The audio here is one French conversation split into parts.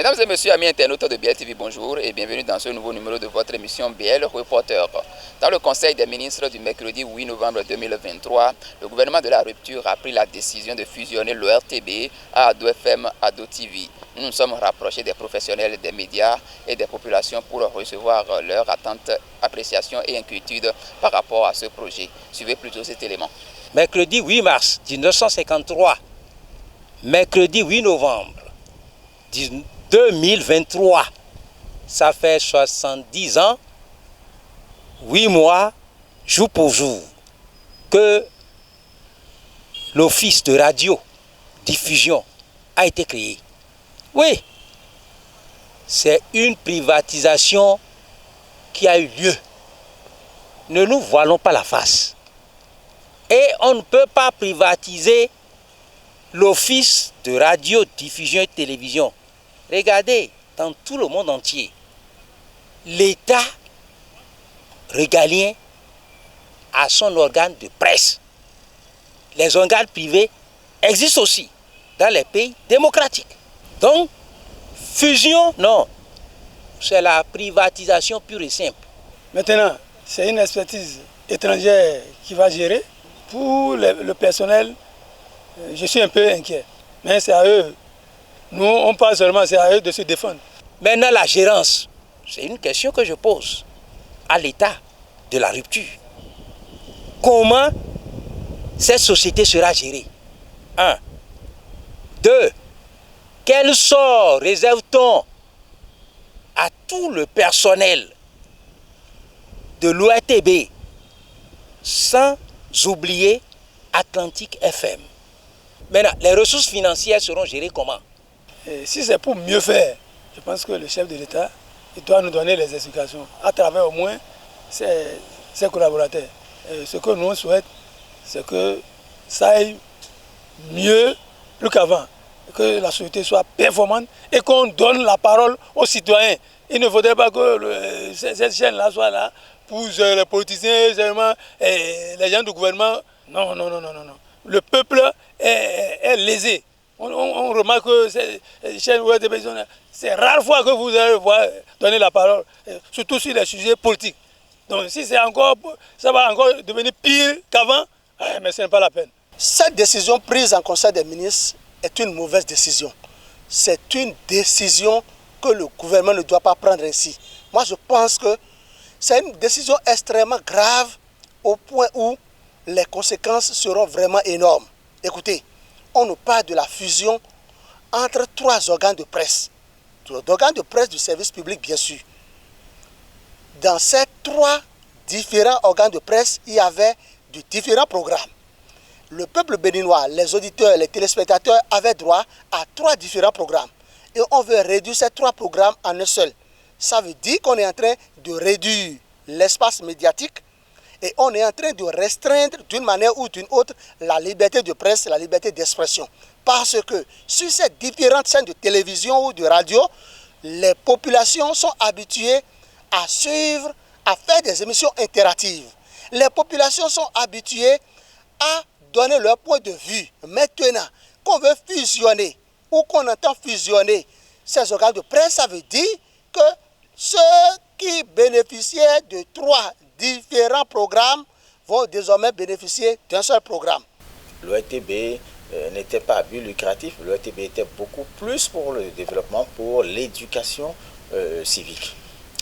Mesdames et messieurs, amis internautes de BL TV, bonjour et bienvenue dans ce nouveau numéro de votre émission BL Reporter. Dans le Conseil des ministres du mercredi 8 novembre 2023, le gouvernement de la rupture a pris la décision de fusionner l'ORTB à Ado FM, Ado TV. Nous nous sommes rapprochés des professionnels des médias et des populations pour recevoir leurs attentes, appréciations et inquiétudes par rapport à ce projet. Suivez plutôt cet élément. Mercredi 8 mars 1953, mercredi 8 novembre 2023, ça fait 70 ans, 8 mois, jour pour jour, que l'office de radio-diffusion a été créé. Oui, c'est une privatisation qui a eu lieu. Ne nous voilons pas la face. Et on ne peut pas privatiser l'office de radio-diffusion et télévision. Regardez, dans tout le monde entier, l'État régalien a son organe de presse. Les organes privés existent aussi dans les pays démocratiques. Donc, fusion, non, c'est la privatisation pure et simple. Maintenant, c'est une expertise étrangère qui va gérer. Pour le personnel, je suis un peu inquiet. Mais c'est à eux. Nous, on parle seulement, c'est à eux de se défendre. Maintenant, la gérance, c'est une question que je pose à l'État de la rupture. Comment cette société sera gérée? 1. 2. Quel sort réserve-t-on à tout le personnel de l'ORTB sans oublier Atlantique FM? Maintenant, les ressources financières seront gérées comment? Et si c'est pour mieux faire, je pense que le chef de l'État doit nous donner les explications à travers au moins ses collaborateurs. Et ce que nous souhaitons, c'est que ça aille mieux plus qu'avant, que la société soit performante et qu'on donne la parole aux citoyens. Il ne faudrait pas que cette chaîne-là soit là pour les politiciens, les gens du gouvernement. Non. Le peuple est lésé. On remarque que ces chaînes web de télévision, c'est rare fois que vous allez voir donner la parole, surtout sur les sujets politiques. Donc si c'est encore, ça va encore devenir pire qu'avant, mais ce n'est pas la peine. Cette décision prise en Conseil des ministres est une mauvaise décision. C'est une décision que le gouvernement ne doit pas prendre ainsi. Moi, je pense que c'est une décision extrêmement grave au point où les conséquences seront vraiment énormes. Écoutez, on nous parle de la fusion entre 3 organes de presse. D'organes de presse du service public, bien sûr. Dans ces 3 différents organes de presse, il y avait de différents programmes. Le peuple béninois, les auditeurs, les téléspectateurs avaient droit à 3 différents programmes. Et on veut réduire ces 3 programmes en un seul. Ça veut dire qu'on est en train de réduire l'espace médiatique et on est en train de restreindre d'une manière ou d'une autre la liberté de presse, la liberté d'expression. Parce que sur ces différentes chaînes de télévision ou de radio, les populations sont habituées à suivre, à faire des émissions interactives. Les populations sont habituées à donner leur point de vue. Maintenant, qu'on veut fusionner ou qu'on entend fusionner ces organes de presse, ça veut dire que ceux qui bénéficiaient de 3 différents programmes vont désormais bénéficier d'un seul programme. L'ORTB n'était pas à but lucratif, l'ORTB était beaucoup plus pour le développement, pour l'éducation civique.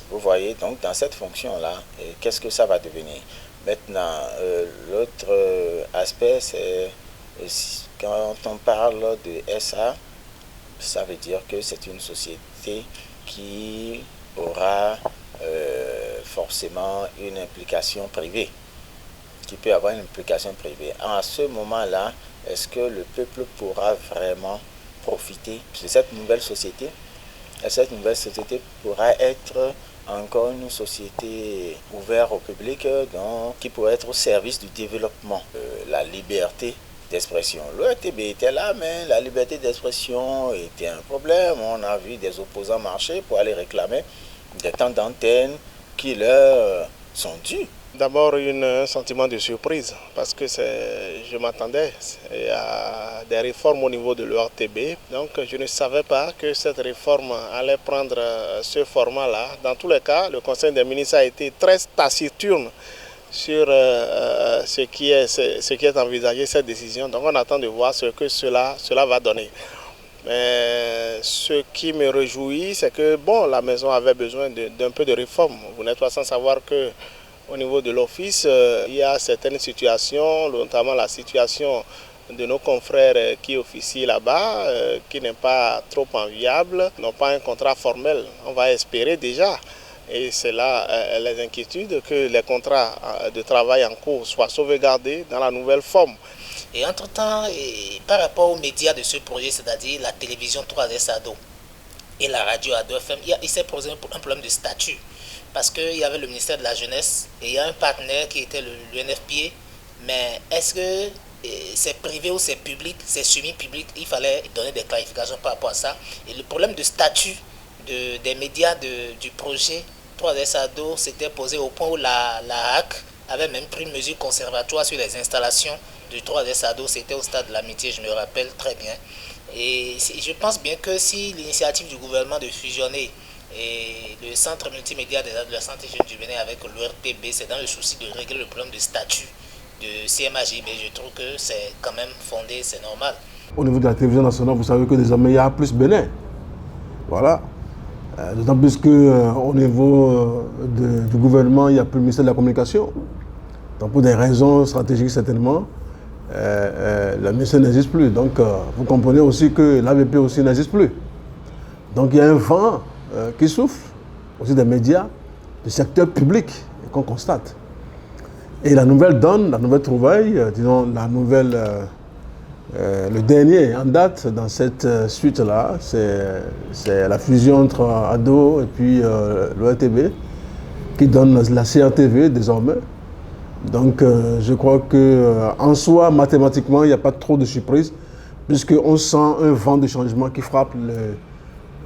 Vous voyez, donc dans cette fonction-là, qu'est-ce que ça va devenir? Maintenant, l'autre aspect, c'est quand on parle de SA, ça veut dire que c'est une société qui aura forcément une implication privée, qui peut avoir une implication privée. À ce moment-là, est-ce que le peuple pourra vraiment profiter de cette nouvelle société? Et cette nouvelle société pourra être encore une société ouverte au public, donc, qui pourrait être au service du développement, la liberté d'expression. L'ORTB était là, mais la liberté d'expression était un problème. On a vu des opposants marcher pour aller réclamer des temps d'antenne qui leur sont dus. D'abord, un sentiment de surprise parce que je m'attendais à des réformes au niveau de l'ORTB. Donc, je ne savais pas que cette réforme allait prendre ce format-là. Dans tous les cas, le Conseil des ministres a été très taciturne sur ce qui est envisagé, cette décision. Donc, on attend de voir ce que cela va donner. Mais ce qui me réjouit, c'est que la maison avait besoin d'un peu de réforme. Vous n'êtes pas sans savoir que au niveau de l'office, il y a certaines situations, notamment la situation de nos confrères qui officient là-bas, qui n'est pas trop enviable, n'ont pas un contrat formel. On va espérer déjà, et c'est là les inquiétudes, que les contrats de travail en cours soient sauvegardés dans la nouvelle forme. Et entre-temps, par rapport aux médias de ce projet, c'est-à-dire la télévision 3S Ado et la radio Ado FM, il s'est posé un problème de statut. Parce qu'il y avait le ministère de la Jeunesse et il y a un partenaire qui était l'UNFPA. Mais est-ce que c'est privé ou c'est public, c'est semi-public? Il fallait donner des clarifications par rapport à ça. Et le problème de statut des médias du projet 3S Ado s'était posé au point où la HAC avait même pris une mesure conservatoire sur les installations du 3S Ado. C'était au stade de l'amitié, je me rappelle très bien. Et je pense bien que si l'initiative du gouvernement de fusionner et le centre multimédia des adolescents et jeunes du Bénin avec l'ORTB, c'est dans le souci de régler le problème de statut de CMAJ. Mais je trouve que c'est quand même fondé, c'est normal. Au niveau de la télévision nationale, vous savez que désormais il y a plus Bénin. Voilà. D'autant plus qu'au niveau du gouvernement, il n'y a plus le ministère de la Communication. Donc pour des raisons stratégiques certainement, le ministère n'existe plus. Donc vous comprenez aussi que l'AVP aussi n'existe plus. Donc il y a un vent qui souffle, aussi des médias, du secteur public, qu'on constate. Et la nouvelle donne, la nouvelle trouvaille, disons le dernier en date dans cette suite-là, c'est la fusion entre ADO et puis l'ORTB qui donne la CRTV désormais. Donc je crois qu'en soi, mathématiquement, il n'y a pas trop de surprise puisqu'on sent un vent de changement qui frappe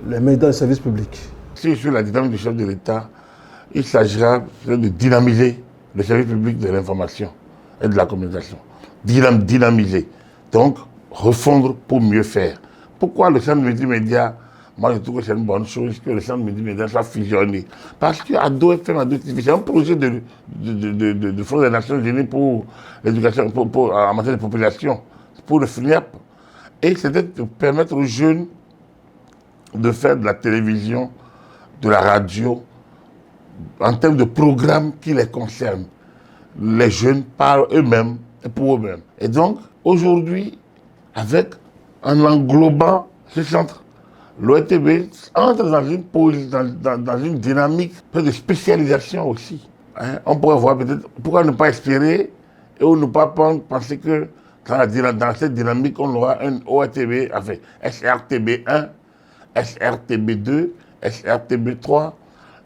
les médias et services publics. Si je suis la dynamique du chef de l'État, il s'agira de dynamiser le service public de l'information et de la communication. Dynamiser. Donc, refondre pour mieux faire. Pourquoi le centre multimédia? Moi, je trouve que c'est une bonne chose que le centre multimédia soit fusionné. Parce qu'Ado FM, Ado TV, c'est un projet de Fonds des Nations Unies pour l'éducation, en matière de population, pour le FNIAP. Et c'était de permettre aux jeunes de faire de la télévision, de la radio, en termes de programmes qui les concernent. Les jeunes parlent eux-mêmes et pour eux-mêmes. Et donc, aujourd'hui, en englobant ce centre, l'ORTB entre dans une dynamique de spécialisation aussi. On pourrait voir peut-être, pourquoi ne pas espérer et ne pas penser que dans cette dynamique, on aura un ORTB avec SRTB 1, SRTB 2, SRTB 3,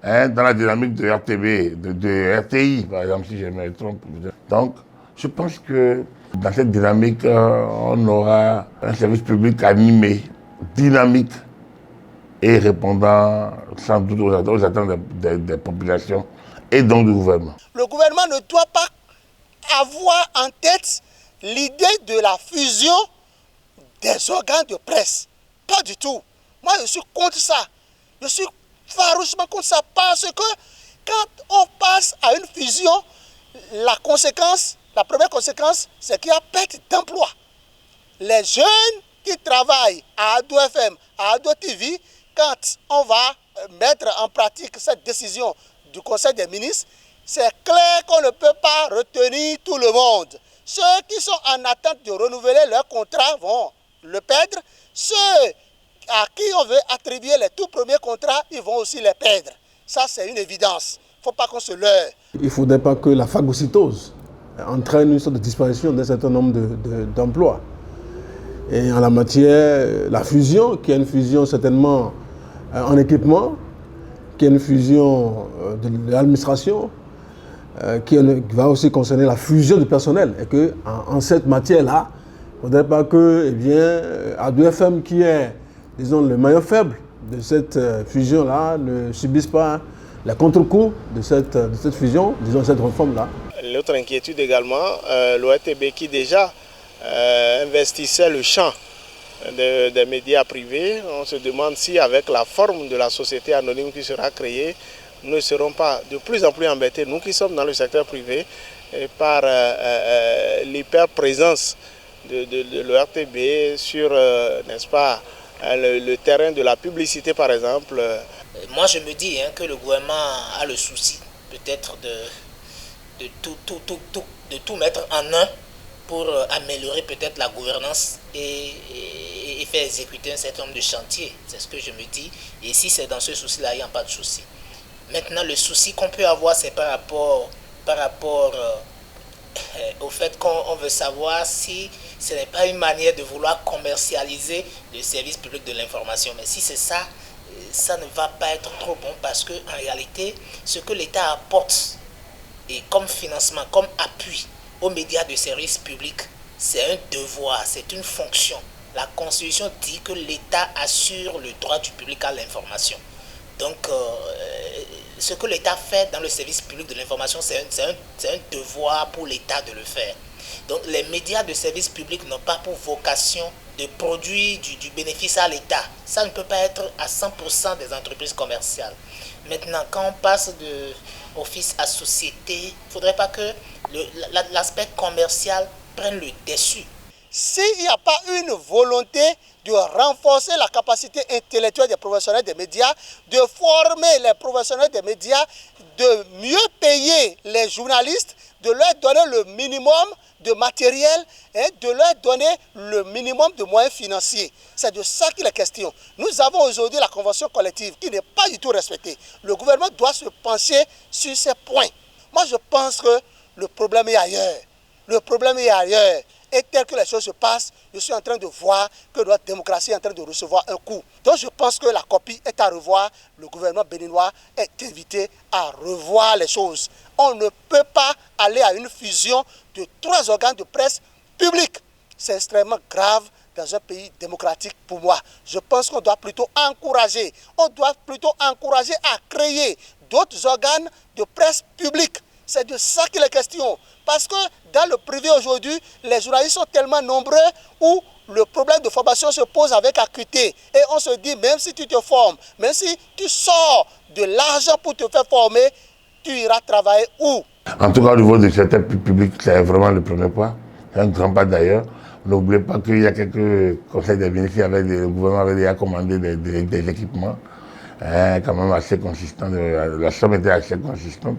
dans la dynamique de RTB, de RTI, par exemple, si je me trompe. Donc, je pense que dans cette dynamique, on aura un service public animé, dynamique et répondant sans doute aux attentes des populations et donc du gouvernement. Le gouvernement ne doit pas avoir en tête l'idée de la fusion des organes de presse. Pas du tout. Moi, je suis contre ça. Je suis farouchement contre ça parce que quand on passe à une fusion, la première conséquence, c'est qu'il y a perte d'emploi. Les jeunes qui travaillent à Ado FM, à Ado TV, quand on va mettre en pratique cette décision du Conseil des ministres, c'est clair qu'on ne peut pas retenir tout le monde. Ceux qui sont en attente de renouveler leur contrat vont le perdre. Ceux à qui on veut attribuer les tout premiers contrats, ils vont aussi les perdre. Ça, c'est une évidence. Il ne faut pas qu'on se leurre. Il ne faudrait pas que la phagocytose entraîne une sorte de disparition d'un certain nombre d'emplois. Et en la matière, la fusion, qui est une fusion certainement en équipement, qui est une fusion de l'administration, qui va aussi concerner la fusion du personnel. Et qu'en cette matière-là, il ne faudrait pas que Ado FM, qui est, disons, le maillon faible de cette fusion-là, ne subisse pas les contre-coups de cette fusion, disons cette réforme-là. L'autre inquiétude également, l'ORTB qui déjà investissait le champ des médias privés. On se demande si avec la forme de la société anonyme qui sera créée, nous ne serons pas de plus en plus embêtés, nous qui sommes dans le secteur privé, par l'hyper-présence de l'ORTB sur, n'est-ce pas, le terrain de la publicité par exemple. Moi je me dis que le gouvernement a le souci peut-être de tout mettre en un pour améliorer peut-être la gouvernance et faire exécuter un certain nombre de chantiers. C'est ce que je me dis. Et si c'est dans ce souci-là, il n'y a pas de souci. Maintenant, le souci qu'on peut avoir, c'est par rapport au fait qu'on veut savoir si ce n'est pas une manière de vouloir commercialiser le service public de l'information. Mais si c'est ça, ça ne va pas être trop bon parce qu'en réalité, ce que l'État apporte et comme financement, comme appui aux médias de service public, c'est un devoir, c'est une fonction. La Constitution dit que l'État assure le droit du public à l'information. Donc, ce que l'État fait dans le service public de l'information, c'est un devoir pour l'État de le faire. Donc, les médias de service public n'ont pas pour vocation de produire du bénéfice à l'État. Ça ne peut pas être à 100% des entreprises commerciales. Maintenant, quand on passe de office à société, il ne faudrait pas que l'aspect commercial prenne le dessus. S'il n'y a pas une volonté de renforcer la capacité intellectuelle des professionnels des médias, de former les professionnels des médias, de mieux payer les journalistes, de leur donner le minimum de matériel et de leur donner le minimum de moyens financiers. C'est de ça qu'il est question. Nous avons aujourd'hui la convention collective qui n'est pas du tout respectée. Le gouvernement doit se pencher sur ces points. Moi, je pense que le problème est ailleurs. Le problème est ailleurs. Et tel que les choses se passent, je suis en train de voir que notre démocratie est en train de recevoir un coup. Donc je pense que la copie est à revoir. Le gouvernement béninois est invité à revoir les choses. On ne peut pas aller à une fusion de 3 organes de presse publics. C'est extrêmement grave dans un pays démocratique pour moi. Je pense qu'on doit plutôt encourager. On doit plutôt encourager à créer d'autres organes de presse publics. C'est de ça qu'il est question. Parce que dans le privé aujourd'hui, les journalistes sont tellement nombreux où le problème de formation se pose avec acuité. Et on se dit, même si tu te formes, même si tu sors de l'argent pour te faire former, tu iras travailler où? En tout cas, au niveau du secteur public, c'est vraiment le premier pas. C'est un grand pas d'ailleurs. N'oubliez pas qu'il y a quelques conseils des ministres, le gouvernement avait déjà commandé des équipements, quand même assez consistants. La somme était assez consistante.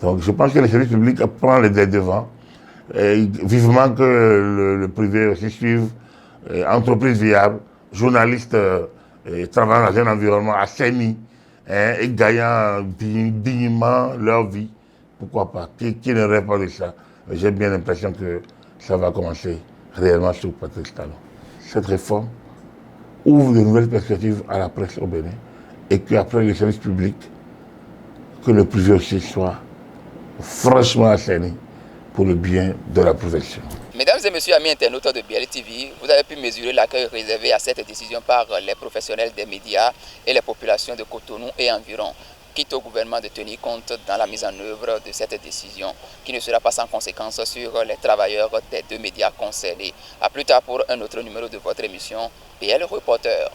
Donc je pense que le service public prend les devants. Et vivement que le privé aussi suive, entreprises viables, journalistes travaillant dans un environnement assaini et gagnant dignement leur vie. Pourquoi pas? Qui ne rêve pas de ça? J'ai bien l'impression que ça va commencer réellement sous Patrice Talon. Cette réforme ouvre de nouvelles perspectives à la presse au Bénin et qu'après le service public, que le privé aussi soit franchement assaini pour le bien de la profession. Mesdames et messieurs, amis internautes de BL TV, vous avez pu mesurer l'accueil réservé à cette décision par les professionnels des médias et les populations de Cotonou et environ. Quitte au gouvernement de tenir compte dans la mise en œuvre de cette décision qui ne sera pas sans conséquence sur les travailleurs des 2 médias concernés. A plus tard pour un autre numéro de votre émission BL Reporter.